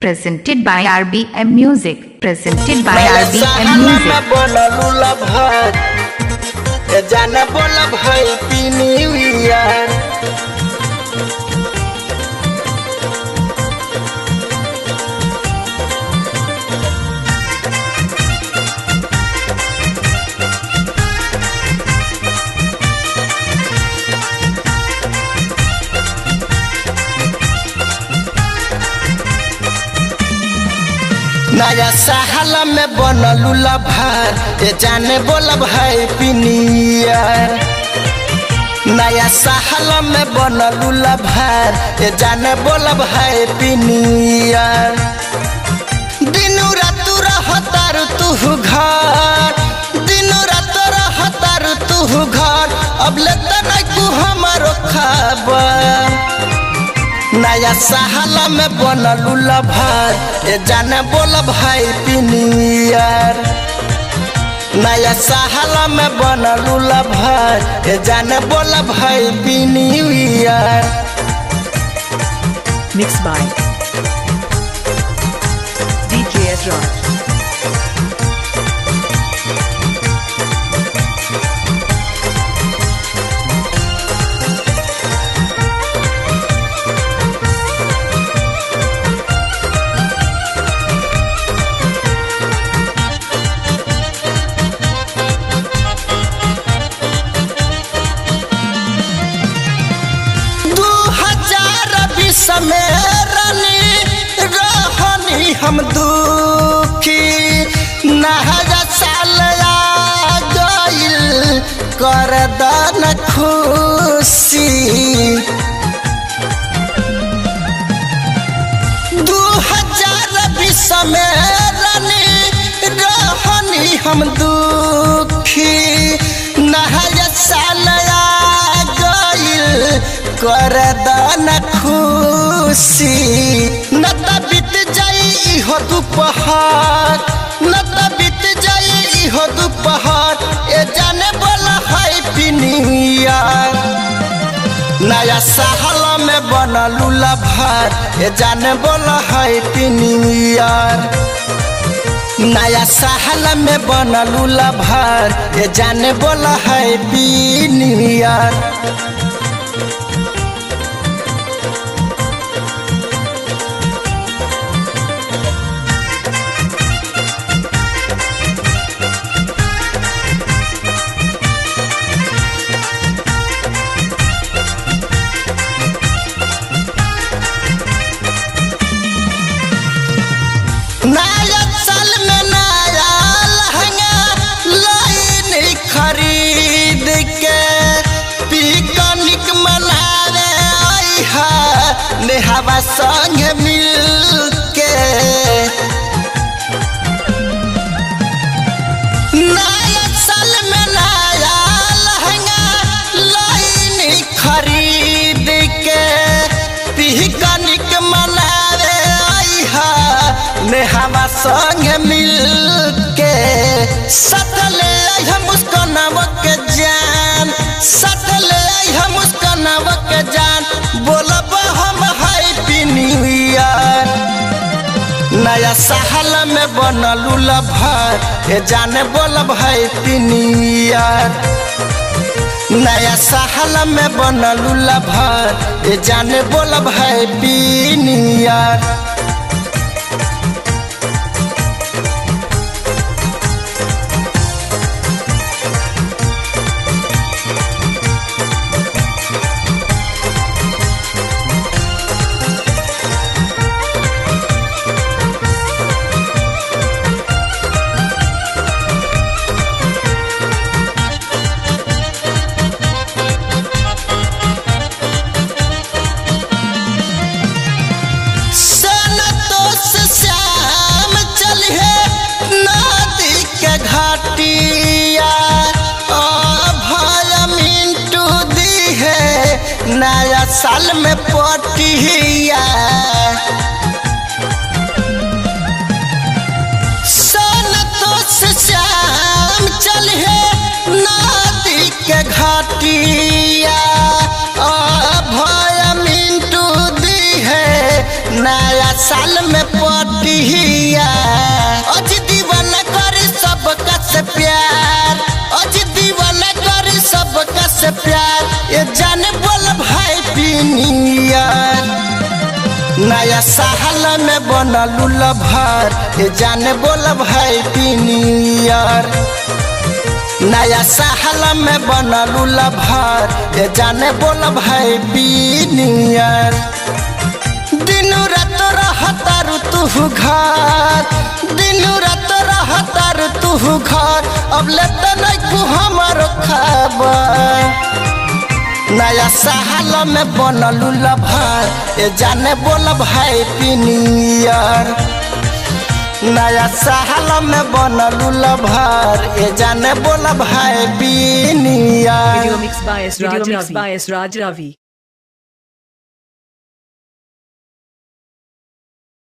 Presented by RBM Music. Presented by RBM Music. जाना बोला भाई पीनी यार नया साहल में बनलूला भार ये जाने बोला भाई पिनियर नया साहल में बनलूला भार ये जाने बोला भाई पिनियर दिनू रात रहतार तू घर दिनू रात रहतार तू घर अब लेता नहीं तू हमारो खबर नया साहल में बनलूला भार ये जाने बोला भाई पिनियर नया साहल में बनलूला भार ये जाने बोला भाई पिनियर Mixed by DKS Raj. रहनी हम दुखी नया साल आ गइल कर दन खुशी 2020 में रहनी हम दुखी नया साल आ गइल कर दन खुशी न त बीत जाई हो दोपहर न त बीत जाई हो दोपहर ए जाने बोला हैप्पी न्यू ईयर नया साहल में बनलूला भार ए जाने बोला हैप्पी न्यू ईयर नया साहल में बनलूला भार ए जाने बोला हैप्पी न्यू ईयर नया साल में नया लहंगा लाइन खरीद के पिकनिक मनावे आई है नेहावा संग मिल के नया साल में नया लहंगा लाइन खरीद के पिकनिक मनावे आई है नेहावा संग मिल के सटले हम मुस्कानाव के जान सटले हम मुस्कानाव के जान बोलब हम हैप्पी न्यू ईयर नया साहल में बनलूला भार ये जाने बोलब हैप्पी न्यू ईयर नया साहल में बनलूला भार ये जाने बोलब हैप्पी न्यू ईयर नया साल में पटिया संतोष श्याम चल है नदी के घाटिया भय मिंटू दी है नया साल में पटिया अज दीवाना करे सबका से प्यार अज दीवाना करे सबका से प्यार ये जाने बोल भाई पिनियर नया साल में बनलू लभर ये जाने बोल भाई पिनियर नया साल में बनलू लभर ये जाने बोल भाई पिनियर दिन रात रहतारू तू घर दिन रात रहतारू तू घर अब ले तो नहीं हमारो खबर नया साल में बनलू लभर ये जाने बोल भाई पिनियर नया साल में बनलू लभर ये जाने बोल भाई पिनियर Video mixed by S. Raj Ravi.